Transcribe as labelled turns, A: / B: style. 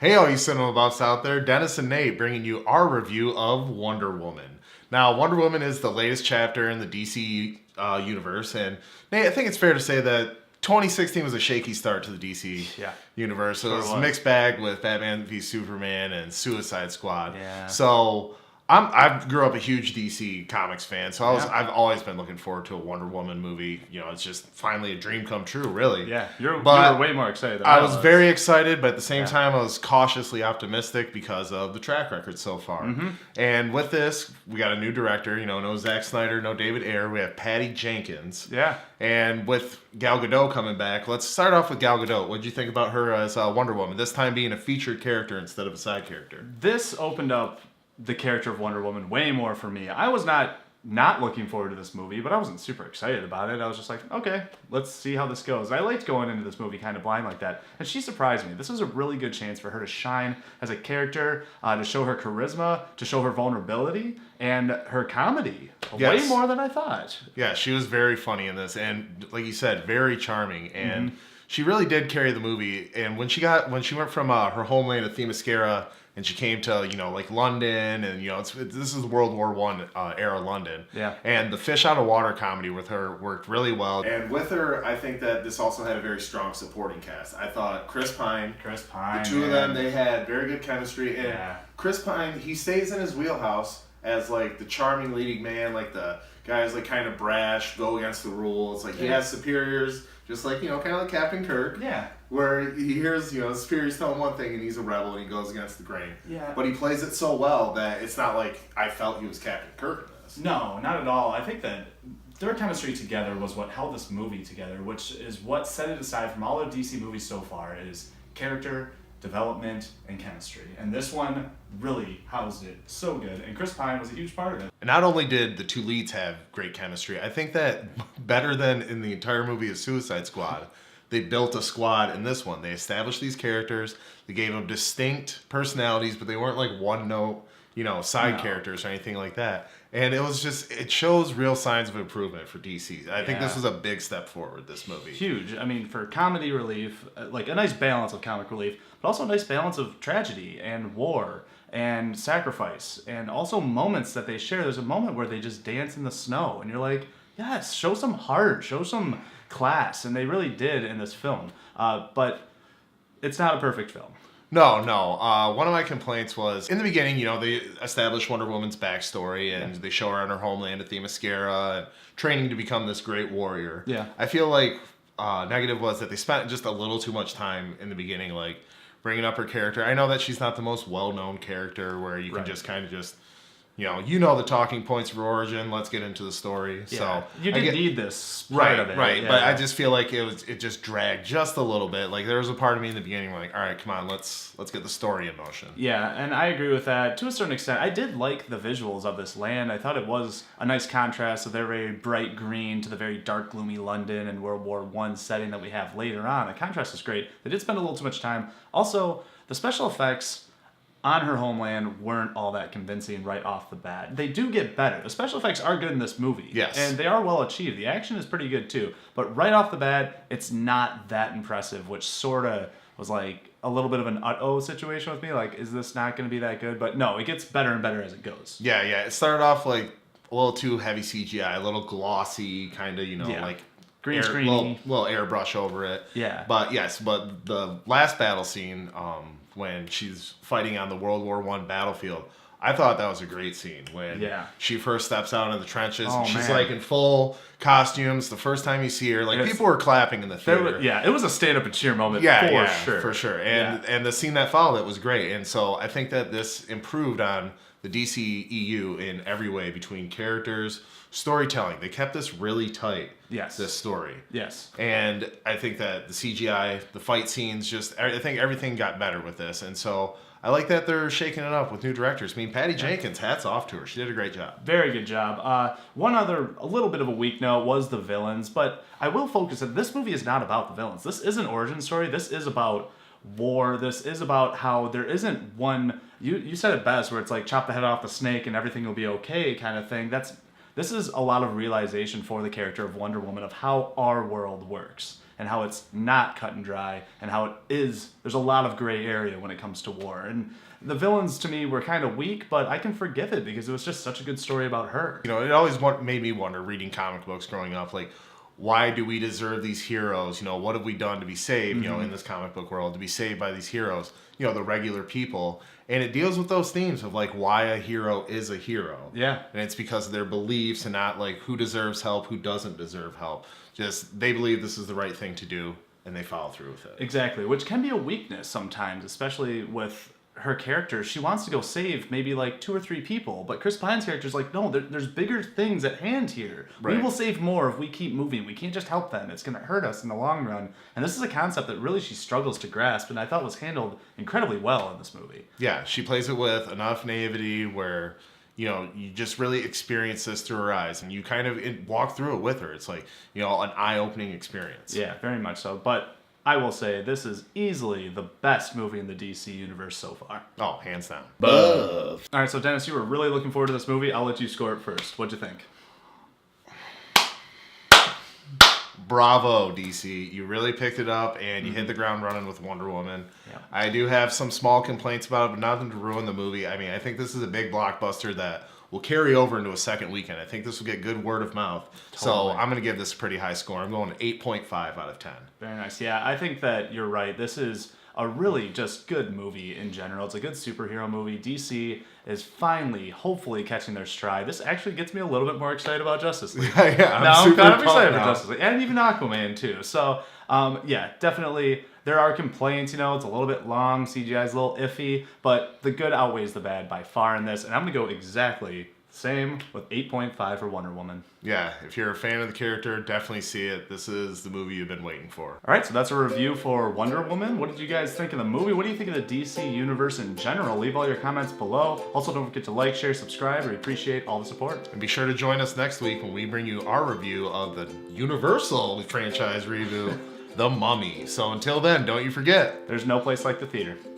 A: Hey, all you cinema buffs out there, Dennis and Nate bringing you our review of Wonder Woman. Now, Wonder Woman is the latest chapter in the DC universe, and Nate, I think it's fair to say that 2016 was a shaky start to the DC universe. It was a mixed bag with Batman v Superman and Suicide Squad.
B: Yeah.
A: So I grew up a huge DC Comics fan, so I've always been looking forward to a Wonder Woman movie. You know, it's just finally a dream come true, really.
B: Yeah, you were way more excited than
A: I was very excited, but at the same time, I was cautiously optimistic because of the track record so far.
B: Mm-hmm.
A: And with this, we got a new director. You know, no Zack Snyder, no David Ayer. We have Patty Jenkins.
B: Yeah.
A: And with Gal Gadot coming back, let's start off with Gal Gadot. What did you think about her as Wonder Woman? This time being a featured character instead of a side character.
B: This opened up the character of Wonder Woman way more for me. I was not looking forward to this movie, but I wasn't super excited about it. I was just like, okay, let's see how this goes. I liked going into this movie kind of blind like that, and she surprised me. This was a really good chance for her to shine as a character, to show her charisma, to show her vulnerability, and her comedy. Way more than I thought.
A: Yeah, she was very funny in this, and like you said, very charming, and she really did carry the movie. And when she went from her homeland of Themyscira, and she came to, you know, like London, and, you know, this is World War I era London.
B: Yeah.
A: And the fish out of water comedy with her worked really well. And with her, I think that this also had a very strong supporting cast. I thought Chris Pine, the two of them, they had very good chemistry. And Chris Pine, he stays in his wheelhouse as, like, the charming leading man, like the guy's, like, kind of brash, go against the rules. Like, he has superiors, just like, you know, kind of like Captain Kirk.
B: Yeah.
A: Where he hears, you know, his superiors tell him one thing and he's a rebel and he goes against the grain.
B: Yeah.
A: But he plays it so well that it's not like I felt he was Captain Kirk in this.
B: No, not at all. I think that their chemistry together was what held this movie together, which is what set it aside from all of DC movies so far, is character, development, and chemistry. And this one really housed it so good. And Chris Pine was a huge part of it.
A: And not only did the two leads have great chemistry, I think that better than in the entire movie of Suicide Squad, they built a squad in this one. They established these characters. They gave them distinct personalities, but they weren't like one-note, you know, side characters or anything like that. And it shows real signs of improvement for DC. I think this was a big step forward, this movie.
B: Huge. I mean, for comedy relief, like a nice balance of comic relief, but also a nice balance of tragedy and war and sacrifice, and also moments that they share. There's a moment where they just dance in the snow, and you're like, yes, show some heart, show some class, and they really did in this film. But it's not a perfect film.
A: No. One of my complaints was, in the beginning, you know, they established Wonder Woman's backstory, and they show her on her homeland at Themyscira, and training to become this great warrior.
B: Yeah.
A: I feel like negative was that they spent just a little too much time in the beginning, like, bringing up her character. I know that she's not the most well-known character where you can just kind of just... You know the talking points of her origin. Let's get into the story.
B: Yeah.
A: So
B: you didn't need this part of it.
A: Right. But I just feel like it just dragged just a little bit. Like there was a part of me in the beginning like, all right, come on, let's get the story in motion.
B: Yeah, and I agree with that to a certain extent. I did like the visuals of this land. I thought it was a nice contrast of their very bright green to the very dark, gloomy London and World War I setting that we have later on. The contrast is great. They did spend a little too much time. Also, the special effects on her homeland weren't all that convincing right off the bat. They do get better. The special effects are good in this movie.
A: Yes.
B: And they are well achieved. The action is pretty good too. But right off the bat, it's not that impressive, which sort of was like a little bit of an uh-oh situation with me. Like, is this not going to be that good? But no, it gets better and better as it goes.
A: Yeah. It started off like a little too heavy CGI, a little glossy, kind of, like
B: green screen,
A: little airbrush over it.
B: Yeah.
A: But the last battle scene, when she's fighting on the World War I battlefield, I thought that was a great scene when she first steps out in the trenches and she's like in full costumes. The first time you see her, like people were clapping in the theater.
B: It was a stand up and cheer moment
A: for sure. And the scene that followed it was great. And so I think that this improved on the DC EU in every way between characters, storytelling. They kept this really tight.
B: Yes.
A: This story.
B: Yes.
A: And I think that the CGI, the fight scenes, I think everything got better with this. And so I like that they're shaking it up with new directors. I mean, Patty Jenkins, hats off to her. She did a great job.
B: Very good job. One other, a little bit of a weak note was the villains, but I will focus that this movie is not about the villains. This is an origin story. This is about war. This is about how there isn't one, you said it best, where it's like chop the head off the snake and everything will be okay kind of thing. This is a lot of realization for the character of Wonder Woman of how our world works. and how it's not cut and dry, and how there's a lot of gray area when it comes to war. And the villains to me were kind of weak, but I can forgive it because it was just such a good story about her.
A: You know, it always made me wonder, reading comic books growing up, like, why do we deserve these heroes? You know, what have we done to be saved, you know, in this comic book world, to be saved by these heroes, you know, the regular people. And it deals with those themes of, like, why a hero is a hero.
B: Yeah.
A: And it's because of their beliefs and not, like, who deserves help, who doesn't deserve help. Just, they believe this is the right thing to do, and they follow through with it.
B: Exactly, which can be a weakness sometimes, especially with her character. She wants to go save maybe like 2 or 3 people, but Chris Pine's character is like, no, there's bigger things at hand here. Right. We will save more if we keep moving. We can't just help them. It's going to hurt us in the long run. And this is a concept that really she struggles to grasp, and I thought was handled incredibly well in this movie.
A: Yeah, she plays it with enough naivety where, you know, you just really experience this through her eyes, and you kind of walk through it with her. It's like, you know, an eye-opening experience.
B: Yeah, very much so. But I will say this is easily the best movie in the DC universe so far.
A: Oh, hands down.
B: All right, so Dennis, you were really looking forward to this movie. I'll let you score it first. What'd you think?
A: Bravo, DC. You really picked it up, and you hit the ground running with Wonder Woman.
B: Yeah.
A: I do have some small complaints about it, but nothing to ruin the movie. I mean, I think this is a big blockbuster that will carry over into a second weekend. I think this will get good word of mouth.
B: Totally.
A: So I'm going to give this a pretty high score. I'm going 8.5 out of 10.
B: Very nice. Yeah, I think that you're right. This is a really just good movie in general. It's a good superhero movie. DC is finally, hopefully, catching their stride. This actually gets me a little bit more excited about Justice League.
A: I'm
B: kind of excited for Justice League. And even Aquaman, too. So, yeah, definitely, there are complaints. You know, it's a little bit long. CGI's a little iffy. But the good outweighs the bad by far in this. And I'm going to go exactly the same with 8.5 for Wonder Woman.
A: Yeah, if you're a fan of the character, definitely see it. This is the movie you've been waiting for.
B: All right, so that's a review for Wonder Woman. What did you guys think of the movie? What do you think of the DC universe in general? Leave all your comments below. Also, don't forget to like, share, subscribe. We appreciate all the support.
A: And be sure to join us next week when we bring you our review of the Universal franchise reboot, The Mummy. So until then, don't you forget,
B: there's no place like the theater.